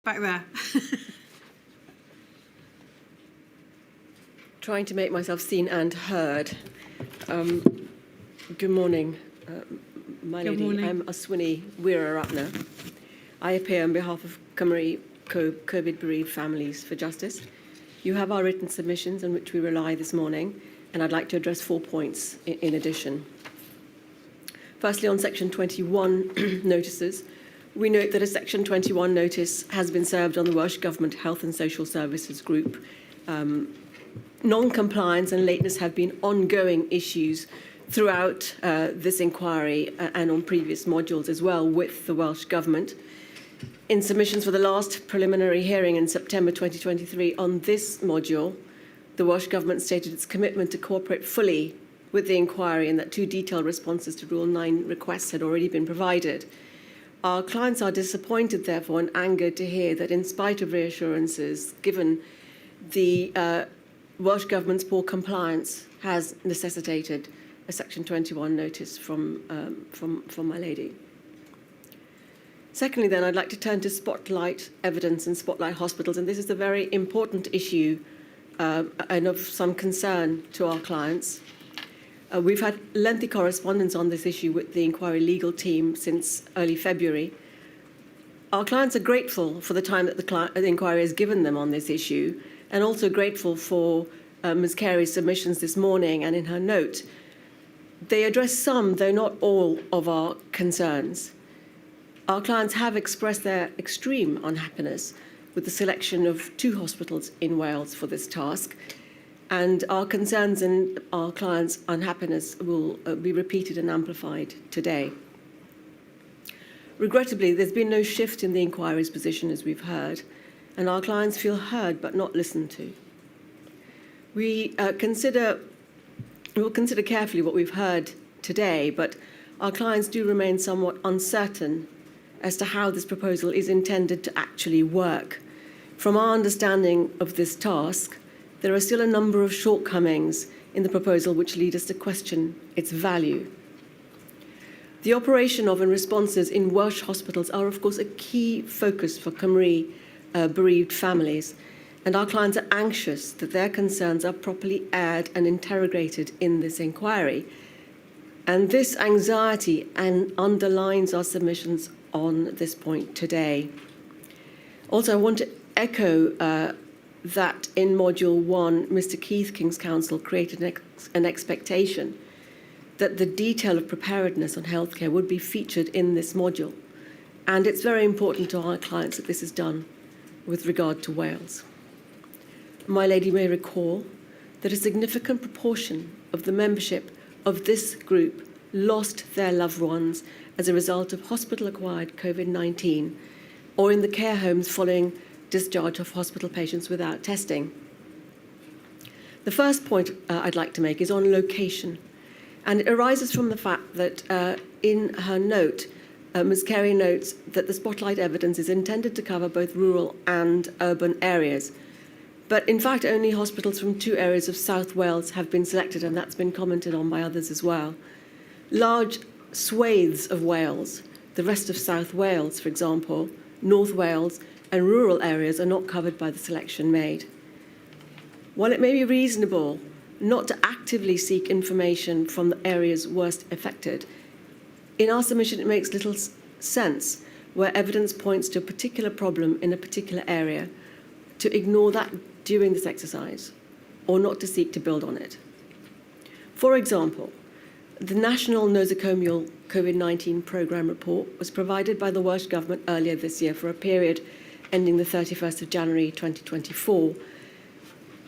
Back there. Trying to make myself seen and heard. Good morning, my lady. Morning. I'm Aswini Weeraratne. I appear on behalf of Cymru Covid Bereaved Families for Justice. You have our written submissions on which we rely this morning, and I'd like to address 4 points in addition. Firstly, on Section 21 notices, we note that a Section 21 notice has been served on the Welsh Government Health and Social Services Group. Non-compliance and lateness have been ongoing issues throughout this inquiry and on previous modules as well with the Welsh Government. In submissions for the last preliminary hearing in September 2023 on this module, the Welsh Government stated its commitment to cooperate fully with the inquiry and that 2 detailed responses to Rule 9 requests had already been provided. Our clients are disappointed, therefore, and angered to hear that in spite of reassurances given, the Welsh Government's poor compliance has necessitated a Section 21 notice from my lady. Secondly, then, I'd like to turn to spotlight evidence and spotlight hospitals, and this is a very important issue and of some concern to our clients. We've had lengthy correspondence on this issue with the inquiry legal team since early February. Our clients are grateful for the time that the inquiry has given them on this issue, and also grateful for Ms. Carey's submissions this morning and in her note. They address some, though not all, of our concerns. Our clients have expressed their extreme unhappiness with the selection of 2 hospitals in Wales for this task, and our concerns and our clients' unhappiness will be repeated and amplified today. Regrettably, there's been no shift in the inquiry's position, as we've heard, and our clients feel heard but not listened to. We will consider carefully what we've heard today, but our clients do remain somewhat uncertain as to how this proposal is intended to actually work. From our understanding of this task, there are still a number of shortcomings in the proposal which lead us to question its value. The operation of and responses in Welsh hospitals are, of course, a key focus for Cymru bereaved families, and our clients are anxious that their concerns are properly aired and interrogated in this inquiry. And this anxiety underlines our submissions on this point today. Also, I want to echo that in Module 1, Mr. Keith, King's Counsel, created an expectation that the detail of preparedness on healthcare would be featured in this module. And it's very important to our clients that this is done with regard to Wales. My lady may recall that a significant proportion of the membership of this group lost their loved ones as a result of hospital-acquired Covid-19 or in the care homes following discharge of hospital patients without testing. The first point I'd like to make is on location, and it arises from the fact that in her note, Ms. Carey notes that the spotlight evidence is intended to cover both rural and urban areas, but in fact only hospitals from 2 areas of South Wales have been selected, and that's been commented on by others as well. Large swathes of Wales, the rest of South Wales, for example, North Wales, and rural areas are not covered by the selection made. While it may be reasonable not to actively seek information from the areas worst affected, in our submission it makes little sense where evidence points to a particular problem in a particular area to ignore that during this exercise or not to seek to build on it. For example, the National Nosocomial Covid-19 Programme report was provided by the Welsh Government earlier this year for a period ending the 31st of January 2024.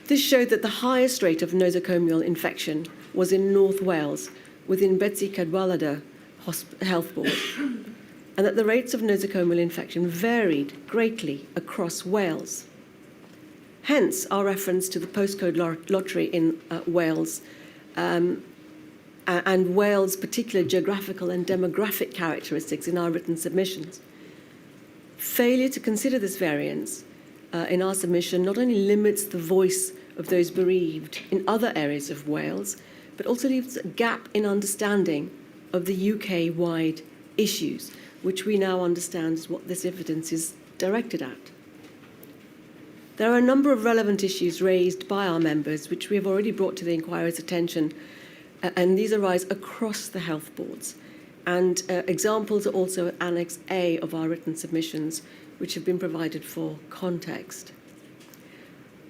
This showed that the highest rate of nosocomial infection was in North Wales within Betsi Cadwaladr Health Board, and that the rates of nosocomial infection varied greatly across Wales. Hence, our reference to the postcode lottery in Wales and Wales' particular geographical and demographic characteristics in our written submissions. Failure to consider this variance in our submission not only limits the voice of those bereaved in other areas of Wales, but also leaves a gap in understanding of the UK-wide issues, which we now understand is what this evidence is directed at. There are a number of relevant issues raised by our members, which we have already brought to the inquiry's attention, and these arise across the health boards. And examples are also at Annex A of our written submissions, which have been provided for context.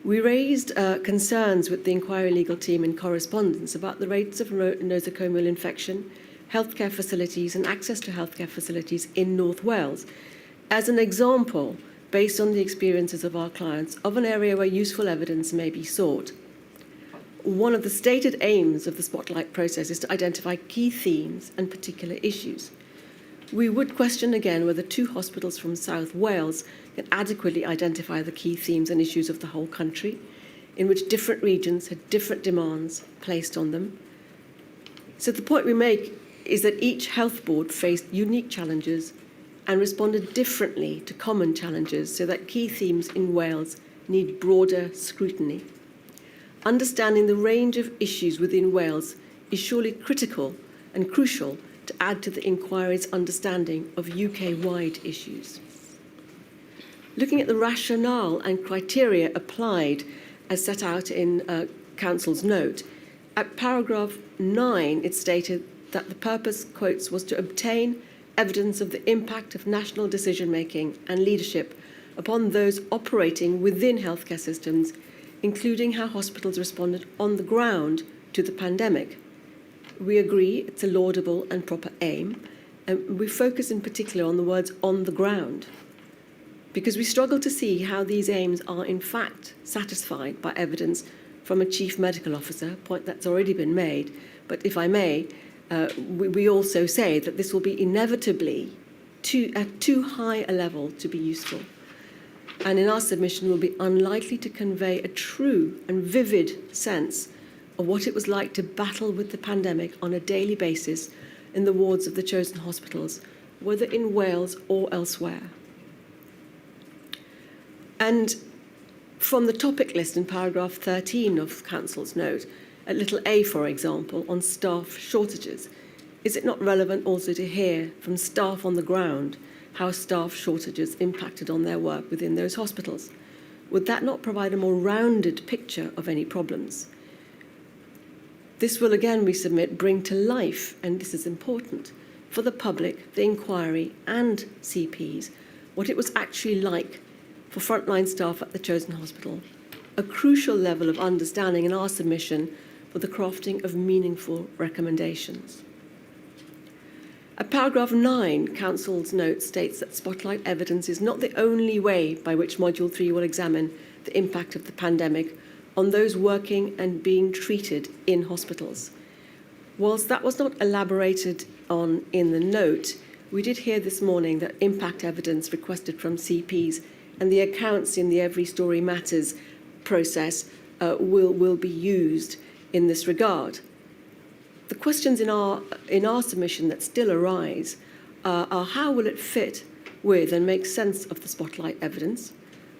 We raised concerns with the inquiry legal team in correspondence about the rates of nosocomial infection, healthcare facilities and access to healthcare facilities in North Wales, as an example, based on the experiences of our clients, of an area where useful evidence may be sought. One of the stated aims of the Spotlight process is to identify key themes and particular issues. We would question again whether 2 hospitals from South Wales can adequately identify the key themes and issues of the whole country, in which different regions had different demands placed on them. So the point we make is that each health board faced unique challenges and responded differently to common challenges, so that key themes in Wales need broader scrutiny. Understanding the range of issues within Wales is surely critical and crucial to add to the inquiry's understanding of UK-wide issues. Looking at the rationale and criteria applied as set out in Council's note, at paragraph 9 it stated that the purpose, quotes, was to obtain evidence of the impact of national decision-making and leadership upon those operating within healthcare systems, including how hospitals responded on the ground to the pandemic. We agree it's a laudable and proper aim, and we focus in particular on the words "on the ground," because we struggle to see how these aims are in fact satisfied by evidence from a chief medical officer, a point that's already been made. But if I may, we also say that this will be inevitably at too high a level to be useful, and in our submission will be unlikely to convey a true and vivid sense of what it was like to battle with the pandemic on a daily basis in the wards of the chosen hospitals, whether in Wales or elsewhere. And from the topic list in paragraph 13 of Council's note, at little a, for example, on staff shortages, is it not relevant also to hear from staff on the ground how staff shortages impacted on their work within those hospitals? Would that not provide a more rounded picture of any problems? This will again, we submit, bring to life, and this is important, for the public, the inquiry and CPs, what it was actually like for frontline staff at the chosen hospital, a crucial level of understanding in our submission for the crafting of meaningful recommendations. At paragraph 9, Council's note states that Spotlight evidence is not the only way by which Module 3 will examine the impact of the pandemic on those working and being treated in hospitals. Whilst that was not elaborated on in the note, we did hear this morning that impact evidence requested from CPs and the accounts in the Every Story Matters process will be used in this regard. The questions in our submission that still arise are how will it fit with and make sense of the Spotlight evidence?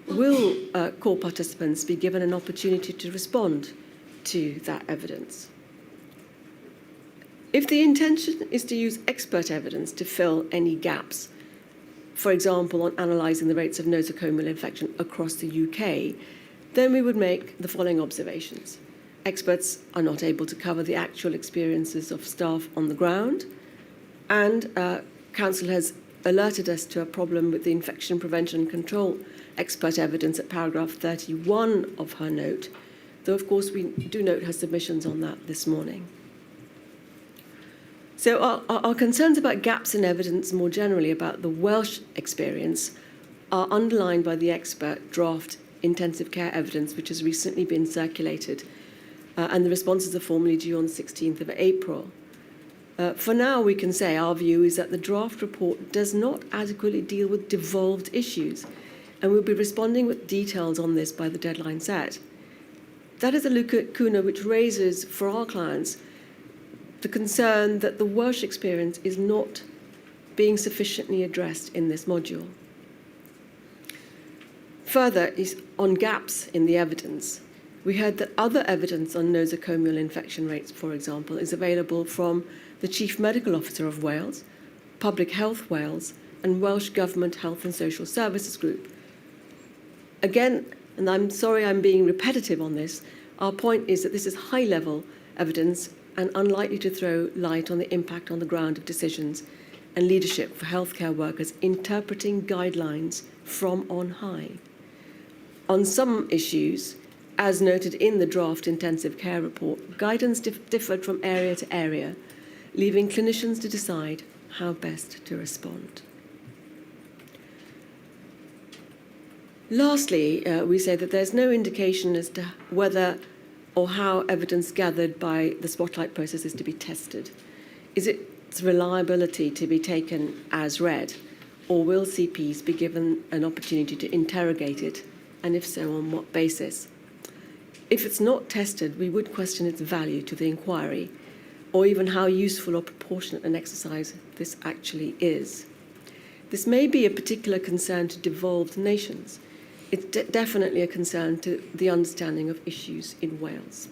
Will core participants be given an opportunity to respond to that evidence? If the intention is to use expert evidence to fill any gaps, for example, on analysing the rates of nosocomial infection across the UK, then we would make the following observations. Experts are not able to cover the actual experiences of staff on the ground, and Council has alerted us to a problem with the infection prevention and control expert evidence at paragraph 31 of her note, though of course we do note her submissions on that this morning. So our concerns about gaps in evidence more generally about the Welsh experience are underlined by the expert draft intensive care evidence which has recently been circulated, and the responses are formally due on the 16th of April. For now, we can say our view is that the draft report does not adequately deal with devolved issues, and we'll be responding with details on this by the deadline set. That is a lacuna which raises, for our clients, the concern that the Welsh experience is not being sufficiently addressed in this module. Further is on gaps in the evidence. We heard that other evidence on nosocomial infection rates, for example, is available from the Chief Medical Officer of Wales, Public Health Wales, and Welsh Government Health and Social Services Group. Again, And I'm sorry I'm being repetitive on this. Our point is that this is high-level evidence and unlikely to throw light on the impact on the ground of decisions and leadership for healthcare workers interpreting guidelines from on high. On some issues, as noted in the draft intensive care report, guidance differed from area to area, leaving clinicians to decide how best to respond. Lastly, we say that there's no indication as to whether or how evidence gathered by the spotlight process is to be tested. Is its reliability to be taken as read, or will CPs be given an opportunity to interrogate it, and if so, on what basis? If it's not tested, we would question its value to the inquiry, or even how useful or proportionate an exercise this actually is. This may be a particular concern to devolved nations. It's definitely a concern to the understanding of issues in Wales.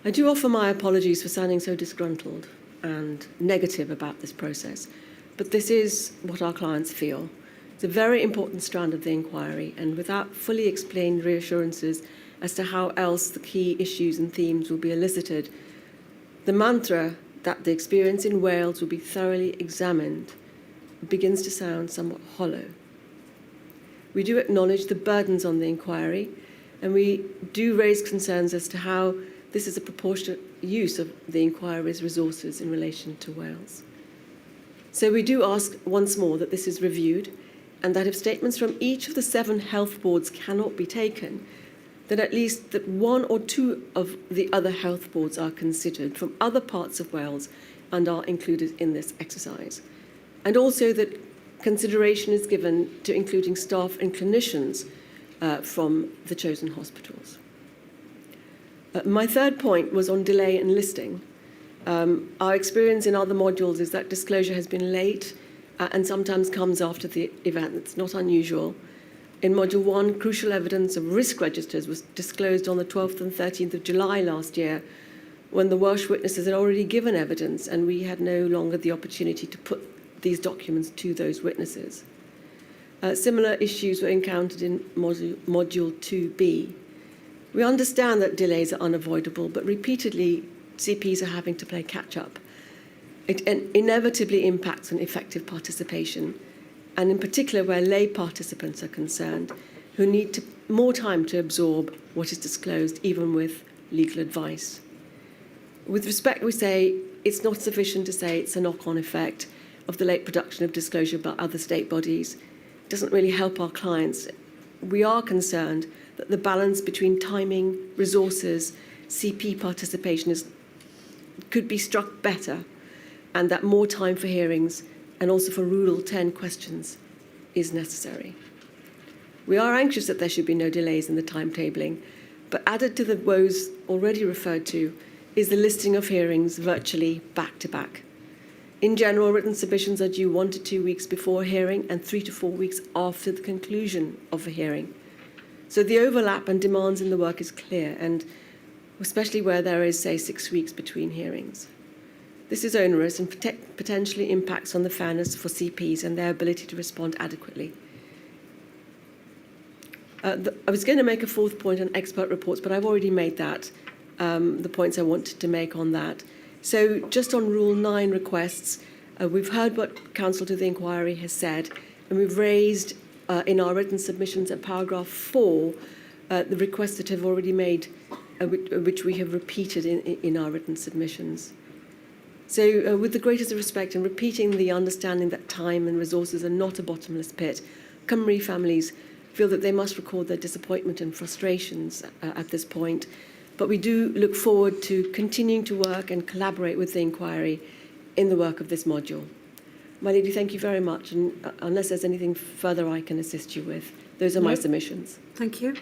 I do offer my apologies for sounding so disgruntled and negative about this process, but this is what our clients feel. It's a very important strand of the inquiry, and without fully explained reassurances as to how else the key issues and themes will be elicited, the mantra that the experience in Wales will be thoroughly examined begins to sound somewhat hollow. We do acknowledge the burdens on the inquiry, and we do raise concerns as to how this is a proportionate use of the inquiry's resources in relation to Wales. So we do ask once more that this is reviewed, and that if statements from each of the 7 health boards cannot be taken, then at least that 1 or 2 of the other health boards are considered from other parts of Wales and are included in this exercise. And also that consideration is given to including staff and clinicians from the chosen hospitals. My third point was on delay in listing. Our experience in other modules is that disclosure has been late and sometimes comes after the event. It's not unusual. In Module 1, crucial evidence of risk registers was disclosed on the 12th and 13th of July last year, when the Welsh witnesses had already given evidence and we had no longer the opportunity to put these documents to those witnesses. Similar issues were encountered in Module 2B. We understand that delays are unavoidable, but repeatedly CPs are having to play catch-up. It inevitably impacts on effective participation, and in particular where lay participants are concerned, who need more time to absorb what is disclosed, even with legal advice. With respect, we say it's not sufficient to say it's a knock-on effect of the late production of disclosure by other state bodies. It doesn't really help our clients. We are concerned that the balance between timing, resources, CP participation could be struck better, and that more time for hearings and also for Rule 10 questions is necessary. We are anxious that there should be no delays in the timetabling, but added to the woes already referred to is the listing of hearings virtually back-to-back. In general, written submissions are due 1 to 2 weeks before a hearing and 3 to 4 weeks after the conclusion of a hearing. So the overlap and demands in the work is clear, and especially where there is, say, 6 weeks between hearings. This is onerous and potentially impacts on the fairness for CPs and their ability to respond adequately. I was going to make a 4th point on expert reports, but I've already made that, the points I wanted to make on that. So just on Rule 9 requests, we've heard what Counsel to the Inquiry has said, and we've raised in our written submissions at paragraph 4 the requests that have already made, which we have repeated in our written submissions. So with the greatest respect and repeating the understanding that time and resources are not a bottomless pit, Cymru families feel that they must record their disappointment and frustrations at this point. But we do look forward to continuing to work and collaborate with the inquiry in the work of this module. My lady, thank you very much. And unless there's anything further I can assist you with, those are my submissions. Thank you.